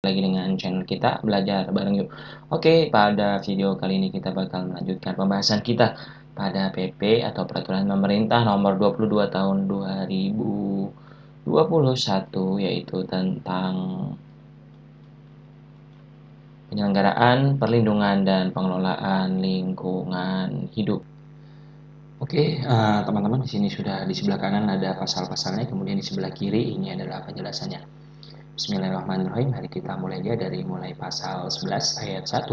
Lagi dengan channel kita belajar bareng yuk. Oke, pada video kali ini kita bakal melanjutkan pembahasan kita pada PP atau Peraturan Pemerintah Nomor 22 Tahun 2021, yaitu tentang penyelenggaraan, perlindungan, dan pengelolaan lingkungan hidup. Oke, teman-teman, di sini sudah di sebelah kanan ada pasal-pasalnya, kemudian di sebelah kiri ini adalah penjelasannya. Bismillahirrahmanirrahim. Hari kita mulai aja dari mulai pasal 11 ayat 1.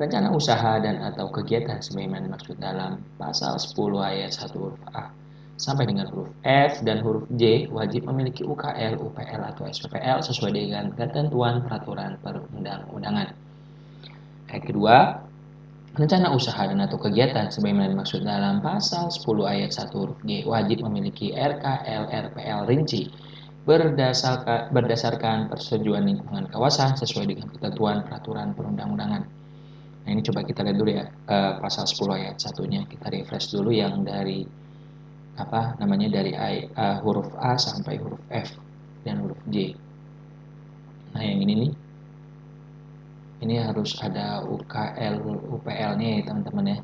Rencana usaha dan atau kegiatan sebagaimana dimaksud dalam pasal 10 ayat 1 huruf A sampai dengan huruf F dan huruf J wajib memiliki UKL, UPL atau SPPL sesuai dengan ketentuan peraturan perundang-undangan. Ayat kedua, rencana usaha dan atau kegiatan sebagaimana dimaksud dalam pasal 10 ayat 1 huruf G wajib memiliki RKL RPL rinci berdasarkan persetujuan lingkungan kawasan sesuai dengan ketentuan peraturan perundang-undangan. Nah, ini coba kita lihat dulu ya, pasal 10 ayat 1-nya. Kita refresh dulu yang dari dari huruf A sampai huruf F dan huruf J. Nah, yang ini nih, ini harus ada UKL UPL-nya ya teman-teman ya.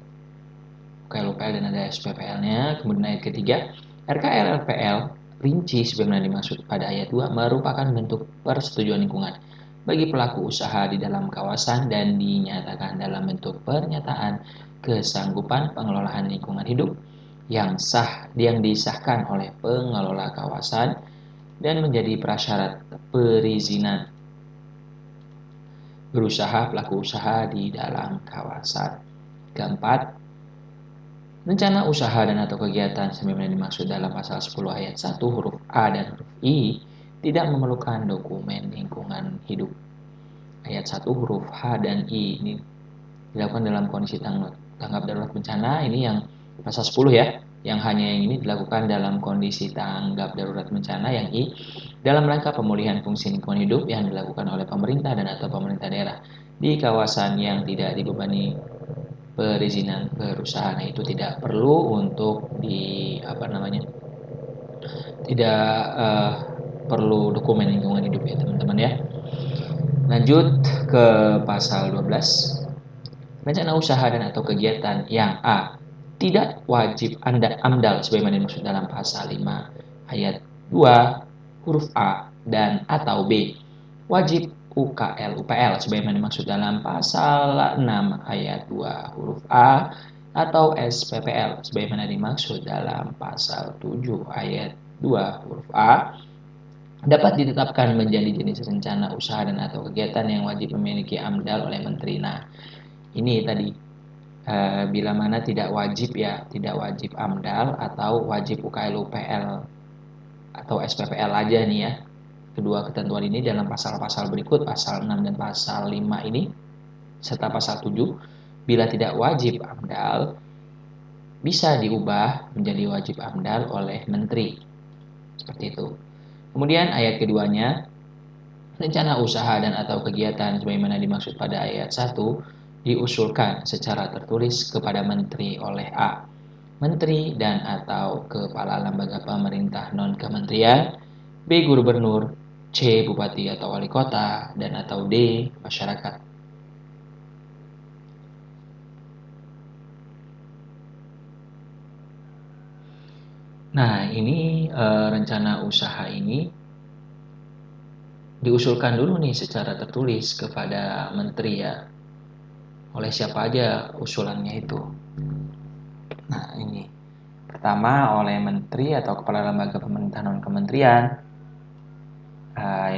UKL UPL dan ada SPPL-nya. Kemudian ayat ketiga, RKL RPL rinci sebagaimana dimaksud pada ayat 2 merupakan bentuk persetujuan lingkungan bagi pelaku usaha di dalam kawasan dan dinyatakan dalam bentuk pernyataan kesanggupan pengelolaan lingkungan hidup yang sah yang disahkan oleh pengelola kawasan dan menjadi prasyarat perizinan berusaha pelaku usaha di dalam kawasan. Keempat, rencana usaha dan atau kegiatan sebagaimana dimaksud dalam pasal 10 ayat 1 huruf A dan huruf I tidak memerlukan dokumen lingkungan hidup. Ayat 1 huruf H dan I ini dilakukan dalam kondisi tanggap darurat bencana, ini yang pasal 10 ya. Yang hanya yang ini dilakukan dalam kondisi tanggap darurat bencana, yang I dalam rangka pemulihan fungsi lingkungan hidup yang dilakukan oleh pemerintah dan atau pemerintah daerah di kawasan yang tidak dibebani perizinan perusahaan. Nah, itu tidak perlu untuk tidak perlu dokumen lingkungan hidup ya teman-teman ya. Lanjut ke pasal 12. Rencana usaha dan atau kegiatan yang A tidak wajib AMDAL sebagaimana dimaksud dalam pasal 5 ayat 2 huruf A dan atau B wajib UKL UPL sebagaimana dimaksud dalam pasal 6 ayat 2 huruf A atau SPPL sebagaimana dimaksud dalam pasal 7 ayat 2 huruf A dapat ditetapkan menjadi jenis rencana usaha dan atau kegiatan yang wajib memiliki AMDAL oleh menteri. Nah, ini tadi bila mana tidak wajib ya, tidak wajib AMDAL atau wajib UKL UPL atau SPPL aja nih ya. Kedua ketentuan ini dalam pasal-pasal berikut, pasal 6 dan pasal 5 ini serta pasal 7, bila tidak wajib AMDAL bisa diubah menjadi wajib AMDAL oleh menteri. Seperti itu. Kemudian ayat keduanya, rencana usaha dan atau kegiatan sebagaimana dimaksud pada ayat 1 diusulkan secara tertulis kepada menteri oleh A. Menteri dan atau kepala lembaga pemerintah non-kementerian, B. Gubernur, C. Bupati atau wali kota, dan atau D. Masyarakat. Nah, ini rencana usaha ini diusulkan dulu nih secara tertulis kepada menteri ya. Oleh siapa aja usulannya itu. Nah, ini pertama oleh menteri atau kepala lembaga pemerintah non-kementerian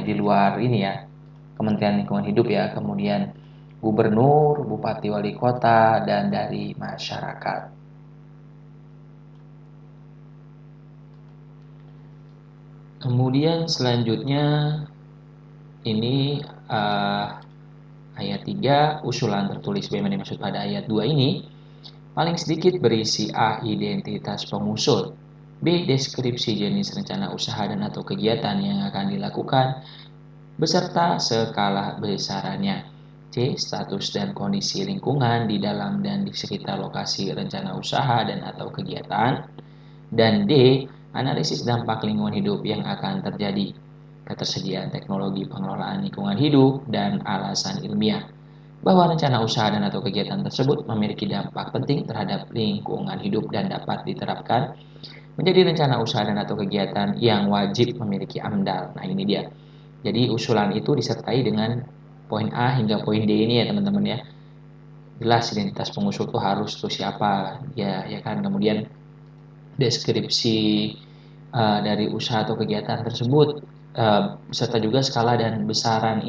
di luar ini ya, Kementerian Lingkungan Hidup ya, kemudian gubernur, bupati, wali kota, dan dari masyarakat. Kemudian selanjutnya ini ayat 3 usulan tertulis sebagaimana dimaksud pada ayat 2 ini paling sedikit berisi A. Identitas pengusul, B. Deskripsi jenis rencana usaha dan atau kegiatan yang akan dilakukan beserta skala besarannya, C. Status dan kondisi lingkungan di dalam dan di sekitar lokasi rencana usaha dan atau kegiatan, dan D. Analisis dampak lingkungan hidup yang akan terjadi. ketersediaan teknologi pengelolaan lingkungan hidup, dan alasan ilmiah bahwa rencana usaha dan atau kegiatan tersebut memiliki dampak penting terhadap lingkungan hidup dan dapat diterapkan menjadi rencana usaha dan atau kegiatan yang wajib memiliki AMDAL. Nah ini dia. Jadi usulan itu disertai dengan poin A hingga poin D ini ya teman-teman ya. Jelas identitas pengusul itu harus tuh siapa ya kan. Kemudian deskripsi dari usaha atau kegiatan tersebut serta juga skala dan besaran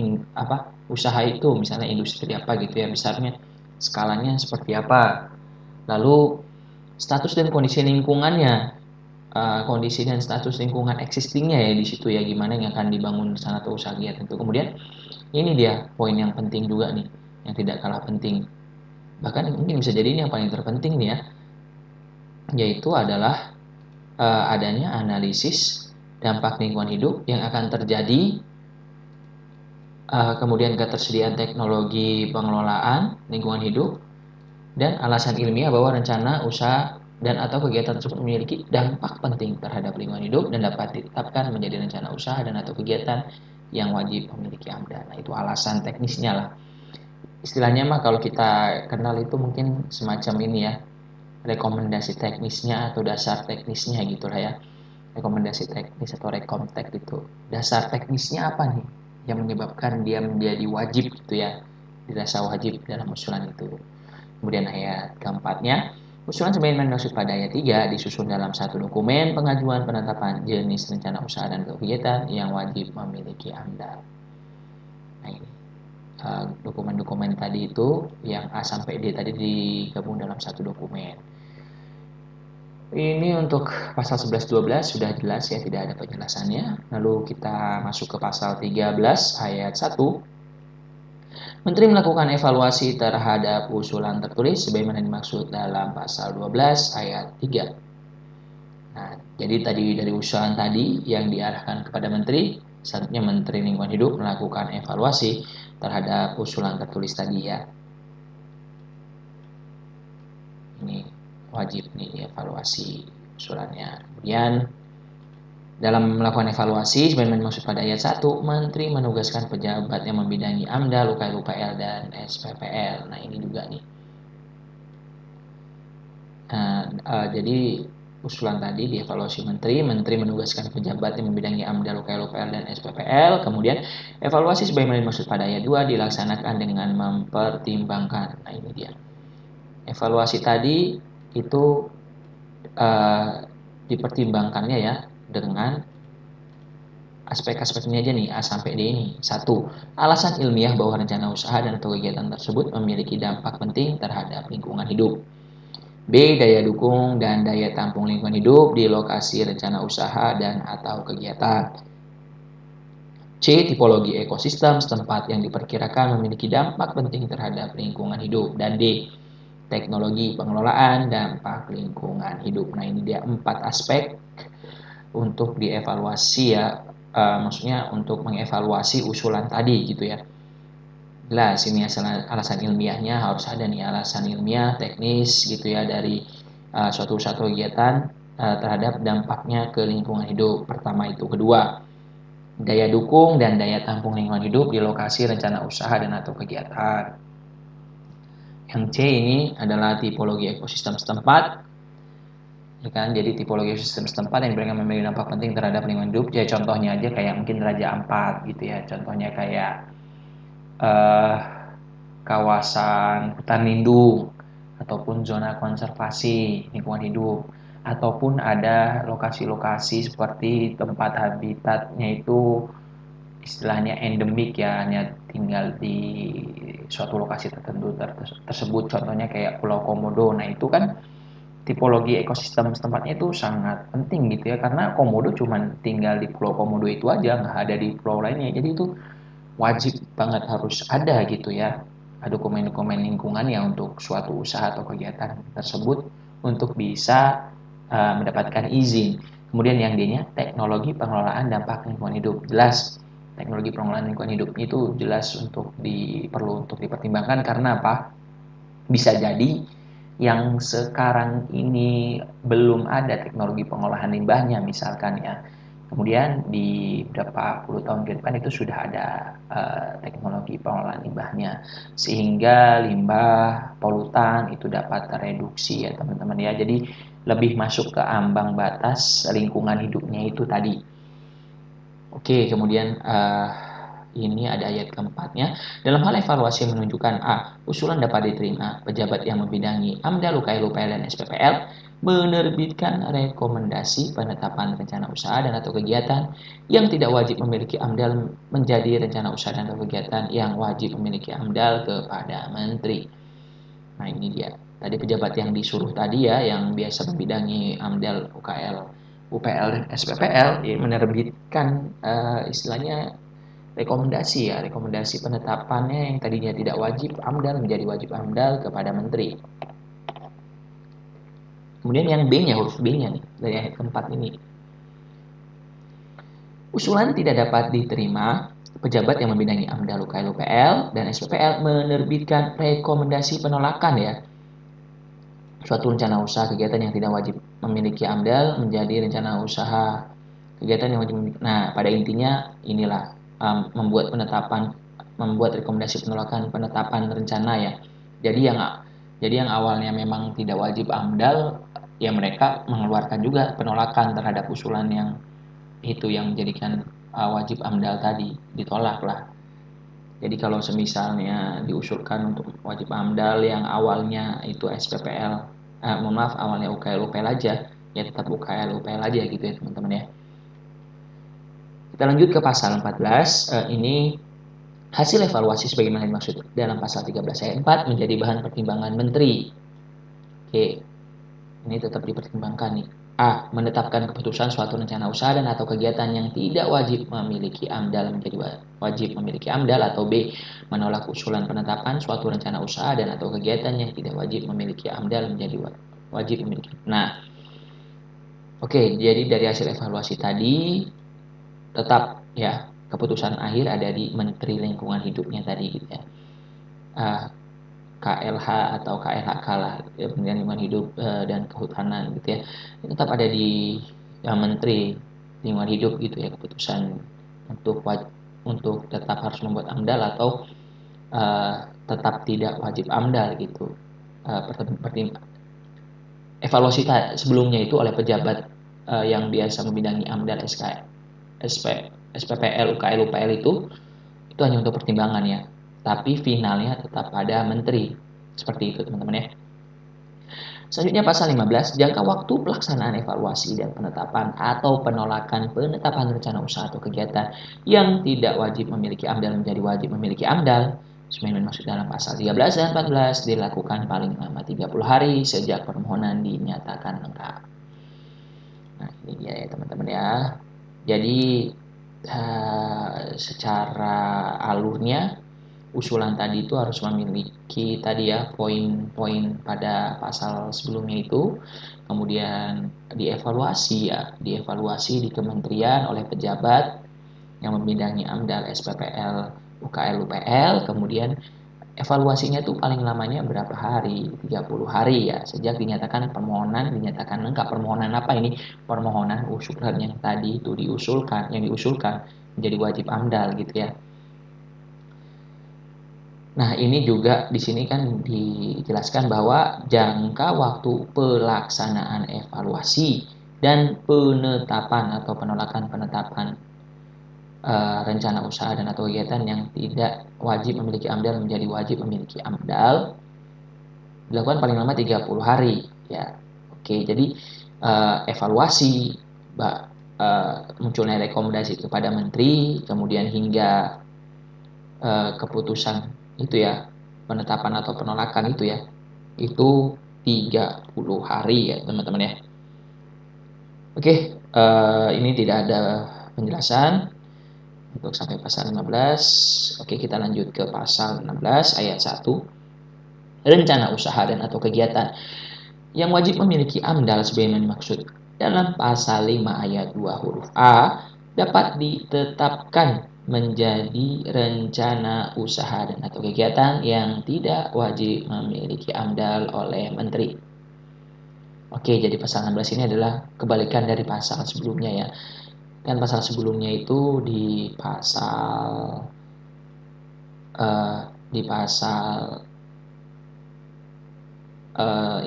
usaha itu, misalnya industri apa gitu ya, besarnya, skalanya seperti apa, lalu status dan kondisi lingkungannya, kondisi dan status lingkungan existingnya ya di situ ya, gimana yang akan dibangun sana atau usaha kegiatan itu. Kemudian ini dia poin yang penting juga nih, yang tidak kalah penting, bahkan mungkin bisa jadi ini yang paling terpenting nih ya, yaitu adalah adanya analisis dampak lingkungan hidup yang akan terjadi, kemudian ketersediaan teknologi pengelolaan lingkungan hidup, dan alasan ilmiah bahwa rencana usaha dan atau kegiatan tersebut memiliki dampak penting terhadap lingkungan hidup dan dapat ditetapkan menjadi rencana usaha dan atau kegiatan yang wajib memiliki AMDAL. Nah itu alasan teknisnya lah. Istilahnya mah kalau kita kenal itu mungkin semacam ini ya, rekomendasi teknisnya atau dasar teknisnya gitulah ya. Rekomendasi teknis atau rekomtek itu, dasar teknisnya apa nih yang menyebabkan dia menjadi wajib gitu ya, dirasa wajib dalam usulan itu. Kemudian ayat keempatnya, usulan sebagaimana dimaksud pada ayat 3 disusun dalam satu dokumen pengajuan penetapan jenis rencana usaha dan kegiatan yang wajib memiliki AMDAL. Nah ini dokumen-dokumen tadi itu yang A sampai D tadi digabung dalam satu dokumen. Ini untuk pasal 11-12 sudah jelas ya, tidak ada penjelasannya. Lalu kita masuk ke pasal 13 ayat 1. Menteri melakukan evaluasi terhadap usulan tertulis sebagaimana dimaksud dalam pasal 12 ayat 3. Nah, jadi tadi dari usulan tadi yang diarahkan kepada menteri, selanjutnya Menteri Lingkungan Hidup melakukan evaluasi terhadap usulan tertulis tadi ya. Ini wajib nih evaluasi usulannya. Kemudian dalam melakukan evaluasi sebagaimana dimaksud pada ayat 1, Menteri menugaskan pejabat yang membidangi AMDAL, UKL, UPL, dan SPPL. Nah ini juga nih. Jadi usulan tadi dievaluasi Menteri menugaskan pejabat yang membidangi AMDAL, UKL, UPL, dan SPPL. Kemudian evaluasi sebagaimana dimaksud pada ayat 2 dilaksanakan dengan mempertimbangkan. Nah ini dia. Evaluasi tadi itu dipertimbangkannya ya dengan aspek-aspek ini aja nih, A sampai D ini. 1. Alasan ilmiah bahwa rencana usaha dan atau kegiatan tersebut memiliki dampak penting terhadap lingkungan hidup. B. Daya dukung dan daya tampung lingkungan hidup di lokasi rencana usaha dan atau kegiatan. C. Tipologi ekosistem setempat yang diperkirakan memiliki dampak penting terhadap lingkungan hidup. Dan D. Teknologi pengelolaan dampak lingkungan hidup. Nah ini dia 4 aspek untuk dievaluasi ya, maksudnya untuk mengevaluasi usulan tadi gitu ya. Jelas ini alasan ilmiahnya harus ada nih, alasan ilmiah teknis gitu ya dari suatu kegiatan terhadap dampaknya ke lingkungan hidup. Pertama itu. Kedua, daya dukung dan daya tampung lingkungan hidup di lokasi rencana usaha dan atau kegiatan. Yang C ini adalah tipologi ekosistem setempat, ya kan? Jadi tipologi ekosistem setempat yang diberikan memiliki dampak penting terhadap lingkungan hidup. Ya contohnya aja kayak mungkin Raja Ampat gitu ya. Contohnya kayak kawasan hutan lindung ataupun zona konservasi lingkungan hidup, ataupun ada lokasi-lokasi seperti tempat habitatnya itu istilahnya endemik ya, hanya tinggal di suatu lokasi tertentu tersebut, contohnya kayak Pulau Komodo. Nah itu kan tipologi ekosistem tempatnya itu sangat penting gitu ya, karena Komodo cuman tinggal di Pulau Komodo itu aja, nggak ada di pulau lainnya. Jadi itu wajib banget harus ada gitu ya, dokumen-dokumen lingkungan yang untuk suatu usaha atau kegiatan tersebut untuk bisa mendapatkan izin. Kemudian yang D-nya teknologi pengelolaan dampak lingkungan hidup. Jelas teknologi pengelolaan lingkungan hidup itu jelas perlu untuk dipertimbangkan, karena apa? Bisa jadi yang sekarang ini belum ada teknologi pengolahan limbahnya misalkan ya. Kemudian di beberapa puluh tahun ke depan itu sudah ada teknologi pengelolaan limbahnya, sehingga limbah polutan itu dapat tereduksi ya teman-teman ya. Jadi lebih masuk ke ambang batas lingkungan hidupnya itu tadi. Oke, kemudian ini ada ayat keempatnya. Dalam hal evaluasi yang menunjukkan A. Usulan dapat diterima. Pejabat yang membidangi AMDAL, UKL, UPL, dan SPPL menerbitkan rekomendasi penetapan rencana usaha dan atau kegiatan yang tidak wajib memiliki AMDAL menjadi rencana usaha dan atau kegiatan yang wajib memiliki AMDAL kepada Menteri. Nah ini dia. Tadi pejabat yang disuruh tadi ya, yang biasa membidangi AMDAL, UKL, UPL, dan SPPL ya, menerbitkan istilahnya rekomendasi penetapannya yang tadinya tidak wajib AMDAL menjadi wajib AMDAL kepada Menteri. Kemudian yang B-nya, huruf B-nya nih, dari ayat keempat ini. Usulan tidak dapat diterima, pejabat yang membidangi AMDAL, UKL, UPL, dan SPPL menerbitkan rekomendasi penolakan ya. Suatu rencana usaha kegiatan yang tidak wajib memiliki AMDAL menjadi rencana usaha kegiatan yang wajib memiliki. Nah, pada intinya inilah membuat rekomendasi penetapan rencana ya. Jadi yang awalnya memang tidak wajib AMDAL ya mereka mengeluarkan juga penolakan terhadap usulan yang itu yang menjadikan wajib AMDAL tadi ditolak lah. Jadi kalau semisalnya diusulkan untuk wajib AMDAL yang awalnya itu SPPL, awalnya UKL UPL aja, ya tetap UKL UPL aja gitu ya teman-teman ya. Kita lanjut ke pasal 14, ini hasil evaluasi sebagaimana dimaksud dalam pasal 13 ayat 4 menjadi bahan pertimbangan Menteri. Oke, ini tetap dipertimbangkan nih. A. Menetapkan keputusan suatu rencana usaha dan atau kegiatan yang tidak wajib memiliki AMDAL menjadi wajib memiliki AMDAL, atau B. Menolak usulan penetapan suatu rencana usaha dan atau kegiatan yang tidak wajib memiliki AMDAL menjadi wajib memiliki. Nah, oke, jadi dari hasil evaluasi tadi tetap ya keputusan akhir ada di Menteri Lingkungan Hidupnya tadi gitu ya. KLH atau KLHK lah, Kementerian Lingkungan Hidup dan Kehutanan gitu ya, tetap ada di Menteri Lingkungan Hidup gitu ya keputusan untuk tetap harus membuat AMDAL atau tetap tidak wajib AMDAL gitu. Evaluasi sebelumnya itu oleh pejabat yang biasa membidangi AMDAL, SPPL, UKL, UPL itu hanya untuk pertimbangan ya. Tapi finalnya tetap pada menteri. Seperti itu teman-teman ya. Selanjutnya pasal 15, jangka waktu pelaksanaan evaluasi dan penetapan atau penolakan penetapan rencana usaha atau kegiatan yang tidak wajib memiliki AMDAL menjadi wajib memiliki AMDAL. Sebagaimana maksud dalam pasal 13 dan 14 dilakukan paling lama 30 hari sejak permohonan dinyatakan lengkap. Nah ini dia ya teman-teman ya. Jadi secara alurnya usulan tadi itu harus memiliki tadi ya poin-poin pada pasal sebelumnya itu, kemudian dievaluasi di kementerian oleh pejabat yang membidangi AMDAL, SPPL, UKL, UPL, kemudian evaluasinya tuh paling lamanya berapa hari? 30 hari ya, sejak dinyatakan lengkap. Permohonan apa ini? Permohonan usulan yang tadi itu diusulkan menjadi wajib AMDAL gitu ya. Nah, ini juga di sini kan dijelaskan bahwa jangka waktu pelaksanaan evaluasi dan penetapan atau penetapan rencana usaha dan atau kegiatan yang tidak wajib memiliki AMDAL menjadi wajib memiliki AMDAL dilakukan paling lama 30 hari ya. Oke, jadi evaluasi munculnya rekomendasi kepada menteri, kemudian hingga keputusan itu ya, penetapan atau penolakan itu ya, itu 30 hari ya teman-teman ya. Oke, ini tidak ada penjelasan untuk sampai pasal 15. Oke, kita lanjut ke pasal 16 ayat 1. Rencana usaha dan atau kegiatan yang wajib memiliki AMDAL sebagaimana dimaksud dalam pasal 5 ayat 2 huruf A dapat ditetapkan menjadi rencana usaha dan atau kegiatan yang tidak wajib memiliki AMDAL oleh menteri. Oke, jadi pasal 16 ini adalah kebalikan dari pasal sebelumnya ya. Dan pasal sebelumnya itu di pasal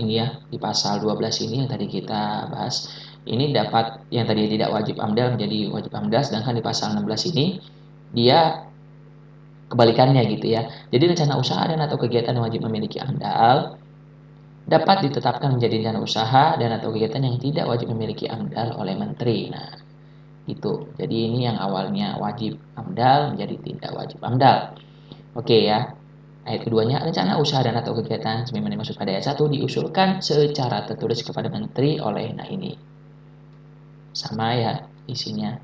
ini ya, di pasal 12 ini yang tadi kita bahas, ini dapat yang tadi tidak wajib AMDAL menjadi wajib AMDAL, sedangkan di pasal 16 ini dia kebalikannya gitu ya. Jadi rencana usaha dan atau kegiatan yang wajib memiliki AMDAL dapat ditetapkan menjadi rencana usaha dan atau kegiatan yang tidak wajib memiliki AMDAL oleh menteri. Nah, gitu. Jadi ini yang awalnya wajib AMDAL menjadi tidak wajib AMDAL. Oke ya. Ayat keduanya, rencana usaha dan atau kegiatan sebagaimana dimaksud pada ayat 1 diusulkan secara tertulis kepada menteri oleh, nah ini sama ya isinya.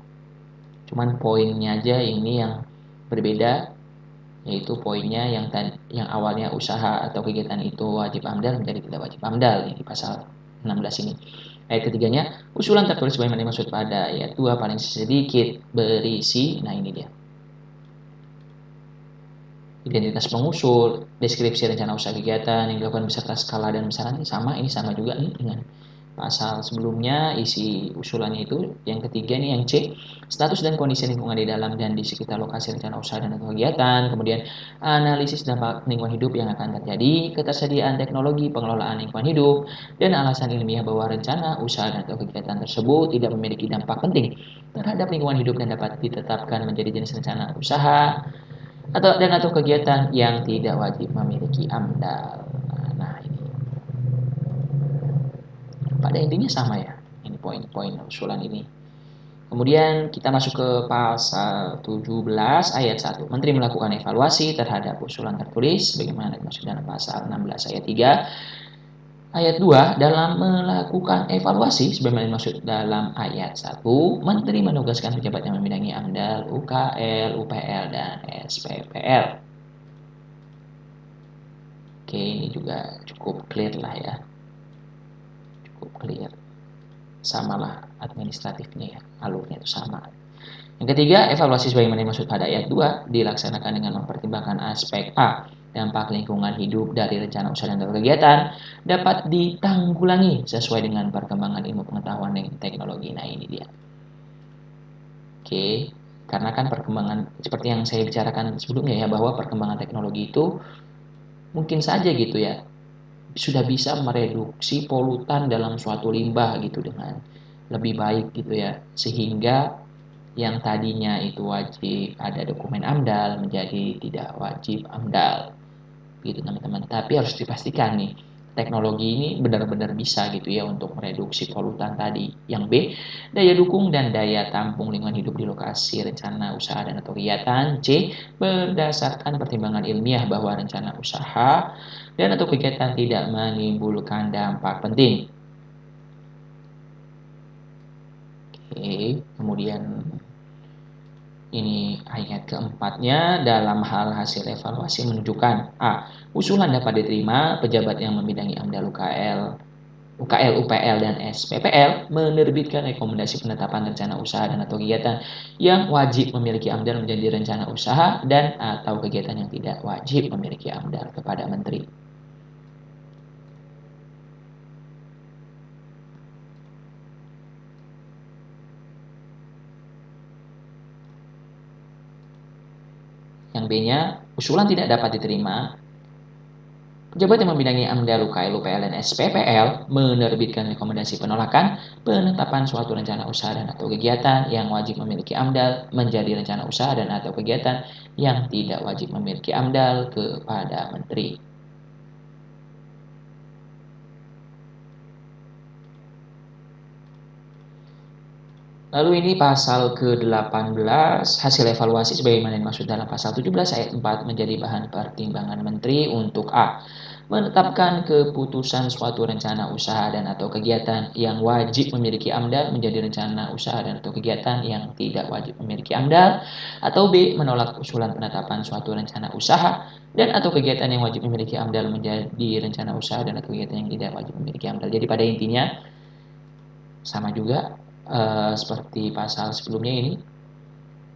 Cuman poinnya aja ini yang berbeda, yaitu poinnya yang awalnya usaha atau kegiatan itu wajib AMDAL menjadi tidak wajib AMDAL di pasal 16 ini. Ayat ketiganya, usulan tertulis sebagaimana dimaksud pada ayat 2 paling sedikit berisi, nah ini dia. Identitas pengusul, deskripsi rencana usaha kegiatan yang dilakukan beserta skala dan besaran ini sama juga nih dengan pasal sebelumnya. Isi usulannya itu yang ketiga nih yang C, status dan kondisi lingkungan di dalam dan di sekitar lokasi rencana usaha dan kegiatan, kemudian analisis dampak lingkungan hidup yang akan terjadi, ketersediaan teknologi pengelolaan lingkungan hidup, dan alasan ilmiah bahwa rencana usaha dan kegiatan tersebut tidak memiliki dampak penting terhadap lingkungan hidup dan dapat ditetapkan menjadi jenis rencana usaha atau kegiatan yang tidak wajib memiliki AMDAL. Nah, ini pada intinya sama ya. Ini poin-poin usulan ini. Kemudian kita masuk ke pasal 17 ayat 1. Menteri melakukan evaluasi terhadap usulan tertulis sebagaimana dimaksud dalam pasal 16 ayat 3. Ayat 2, dalam melakukan evaluasi sebagaimana dimaksud dalam ayat 1, Menteri menugaskan pejabat yang membidangi AMDAL, UKL, UPL, dan SPPL. Oke, ini juga cukup clear lah ya. Cukup clear. Samalah administratifnya ya, alurnya itu sama. Yang ketiga, evaluasi sebagaimana dimaksud pada ayat 2 dilaksanakan dengan mempertimbangkan aspek A, dampak lingkungan hidup dari rencana usaha dan kegiatan dapat ditanggulangi sesuai dengan perkembangan ilmu pengetahuan dan teknologi. Nah, ini dia. Oke, karena kan perkembangan seperti yang saya bicarakan sebelumnya ya, bahwa perkembangan teknologi itu mungkin saja gitu ya sudah bisa mereduksi polutan dalam suatu limbah gitu dengan lebih baik gitu ya, sehingga yang tadinya itu wajib ada dokumen AMDAL menjadi tidak wajib AMDAL gitu teman-teman. Tapi harus dipastikan nih teknologi ini benar-benar bisa gitu ya untuk mereduksi polutan tadi. Yang B, daya dukung dan daya tampung lingkungan hidup di lokasi rencana usaha dan atau kegiatan. C, berdasarkan pertimbangan ilmiah bahwa rencana usaha dan atau kegiatan tidak menimbulkan dampak penting. Oke, kemudian ini ayat keempatnya, dalam hal hasil evaluasi menunjukkan A, usulan dapat diterima pejabat yang membidangi AMDAL UKL, UPL, dan SPPL menerbitkan rekomendasi penetapan rencana usaha dan atau kegiatan yang wajib memiliki AMDAL menjadi rencana usaha dan atau kegiatan yang tidak wajib memiliki AMDAL kepada menteri. Yang B-nya, usulan tidak dapat diterima pejabat yang membidangi AMDAL, UKL, UPL, dan SPPL menerbitkan rekomendasi penolakan penetapan suatu rencana usaha dan atau kegiatan yang wajib memiliki AMDAL menjadi rencana usaha dan atau kegiatan yang tidak wajib memiliki AMDAL kepada menteri. Lalu ini pasal ke-18, hasil evaluasi sebagaimana dimaksud dalam pasal 17 ayat 4 menjadi bahan pertimbangan menteri untuk A, menetapkan keputusan suatu rencana usaha dan atau kegiatan yang wajib memiliki AMDAL menjadi rencana usaha dan atau kegiatan yang tidak wajib memiliki AMDAL, atau B, menolak usulan penetapan suatu rencana usaha dan atau kegiatan yang wajib memiliki AMDAL menjadi rencana usaha dan atau kegiatan yang tidak wajib memiliki AMDAL. Jadi pada intinya sama juga seperti pasal sebelumnya ini.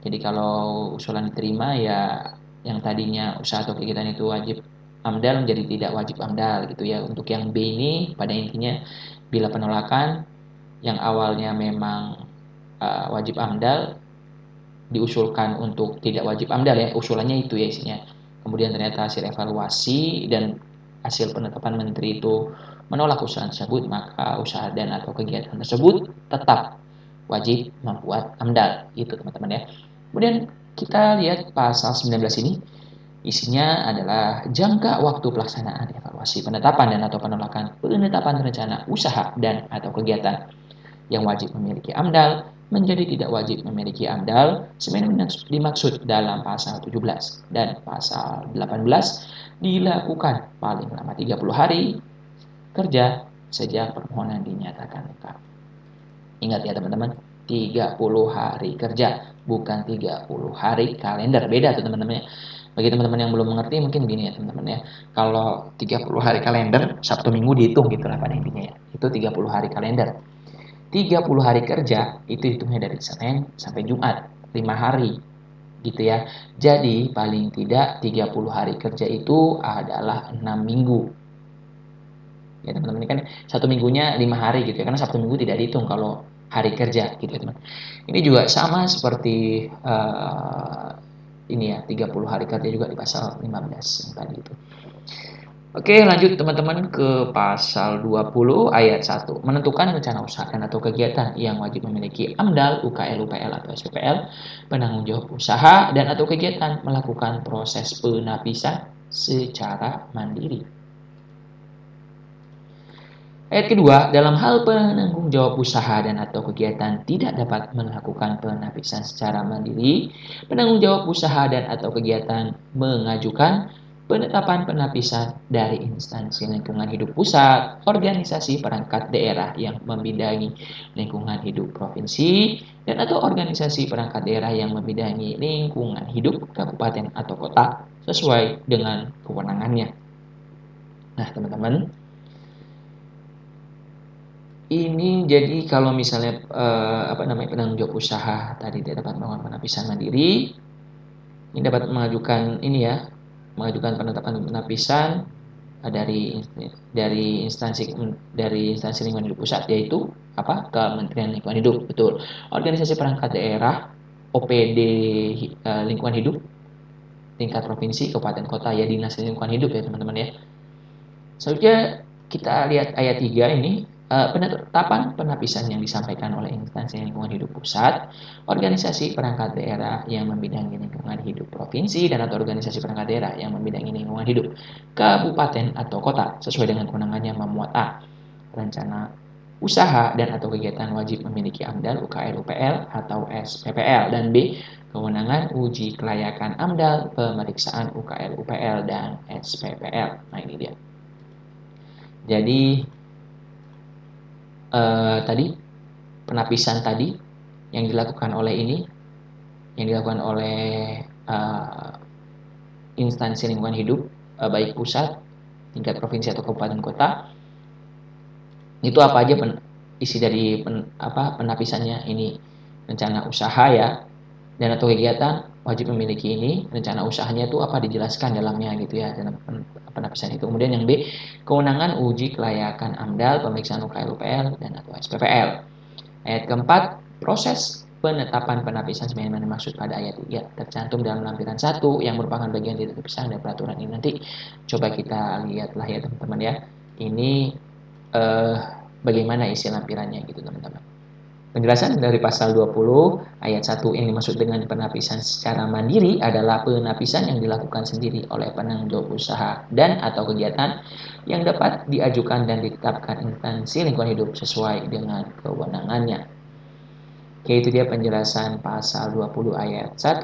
Jadi kalau usulan diterima ya yang tadinya usaha atau kegiatan itu wajib AMDAL menjadi tidak wajib AMDAL gitu ya. Untuk yang B ini pada intinya bila penolakan yang awalnya memang wajib amdal diusulkan untuk tidak wajib amdal ya, usulannya itu ya isinya. Kemudian ternyata hasil evaluasi dan hasil penetapan menteri itu menolak usulan tersebut, maka usaha dan atau kegiatan tersebut tetap wajib membuat amdal. Itu teman-teman ya. Kemudian kita lihat pasal 19 ini, isinya adalah jangka waktu pelaksanaan evaluasi penetapan dan atau penolakan penetapan rencana usaha dan atau kegiatan yang wajib memiliki amdal menjadi tidak wajib memiliki amdal sebagaimana dimaksud dalam pasal 17 dan pasal 18 dilakukan paling lama 30 hari kerja sejak permohonan dinyatakan lengkap. Ingat ya teman-teman, 30 hari kerja, bukan 30 hari kalender. Beda tuh teman-teman ya. Bagi teman-teman yang belum mengerti mungkin gini ya teman-teman ya. Kalau 30 hari kalender, Sabtu Minggu dihitung gitu lah pada intinya ya. Itu 30 hari kalender. 30 hari kerja itu hitungnya dari Senin sampai Jumat, 5 hari gitu ya. Jadi paling tidak 30 hari kerja itu adalah 6 minggu. Ya teman-teman, ini kan satu minggunya 5 hari gitu ya, karena Sabtu Minggu tidak dihitung kalau hari kerja gitu ya teman. Ini juga sama seperti ini ya, 30 hari kerja juga di pasal 15 yang tadi itu. Oke, lanjut teman-teman ke pasal 20 ayat 1. Menentukan rencana usaha dan atau kegiatan yang wajib memiliki AMDAL, UKL, UPL, atau SPPL, penanggung jawab usaha dan atau kegiatan melakukan proses penapisan secara mandiri. Ayat kedua, dalam hal penanggung jawab usaha dan atau kegiatan tidak dapat melakukan penapisan secara mandiri, penanggung jawab usaha dan atau kegiatan mengajukan penetapan penapisan dari instansi lingkungan hidup pusat, organisasi perangkat daerah yang membidangi lingkungan hidup provinsi, dan atau organisasi perangkat daerah yang membidangi lingkungan hidup kabupaten atau kota sesuai dengan kewenangannya. Nah, teman-teman, ini jadi kalau misalnya penanggung jawab usaha tadi tidak dapat melakukan penapisan mandiri, ini dapat mengajukan mengajukan penetapan penapisan dari instansi lingkungan hidup pusat, yaitu Kementerian Lingkungan Hidup, betul. Organisasi perangkat daerah, OPD lingkungan hidup tingkat provinsi, kabupaten, kota, ya dinas lingkungan hidup ya teman-teman ya. Selanjutnya kita lihat ayat 3 ini, penetapan penapisan yang disampaikan oleh instansi lingkungan hidup pusat, organisasi perangkat daerah yang membidangi lingkungan hidup provinsi, dan atau organisasi perangkat daerah yang membidangi lingkungan hidup kabupaten atau kota sesuai dengan kewenangannya memuat A. Rencana usaha dan atau kegiatan wajib memiliki AMDAL, UKL, UPL, atau SPPL, dan B. Kewenangan uji kelayakan AMDAL, pemeriksaan UKL, UPL, dan SPPL. Nah ini dia. Jadi tadi penapisan tadi yang dilakukan oleh instansi lingkungan hidup baik pusat, tingkat provinsi atau kabupaten kota, itu apa aja isi dari penapisannya ini. Rencana usaha ya dan atau kegiatan wajib memiliki ini, rencana usahanya itu apa dijelaskan dalamnya gitu ya dalam penapisan itu. Kemudian yang B, kewenangan uji kelayakan AMDAL, pemeriksaan UKL, UPL, dan atau SPPL. Ayat keempat, proses penetapan penapisan sebagaimana dimaksud pada ayat 3 tercantum dalam lampiran 1 yang merupakan bagian dari terpisah dari peraturan ini. Nanti coba kita lihatlah ya teman-teman ya. Ini bagaimana isi lampirannya gitu teman-teman. Penjelasan dari pasal 20 ayat 1 yang dimaksud dengan penapisan secara mandiri adalah penapisan yang dilakukan sendiri oleh penanggung jawab usaha dan atau kegiatan yang dapat diajukan dan ditetapkan instansi lingkungan hidup sesuai dengan kewenangannya. Oke, itu dia penjelasan pasal 20 ayat 1.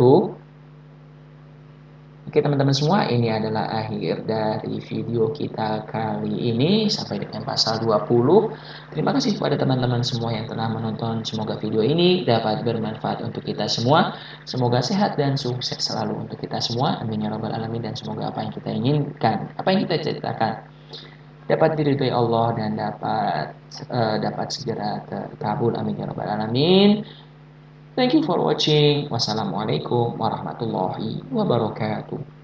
Oke teman-teman semua, ini adalah akhir dari video kita kali ini sampai dengan pasal 20. Terima kasih kepada teman-teman semua yang telah menonton. Semoga video ini dapat bermanfaat untuk kita semua. Semoga sehat dan sukses selalu untuk kita semua. Amin ya rabbal alamin. Dan semoga apa yang kita inginkan, apa yang kita ceritakan dapat diridhoi Allah dan dapat segera terkabul. Amin ya rabbal alamin. Thank you for watching. Wassalamualaikum warahmatullahi wabarakatuh.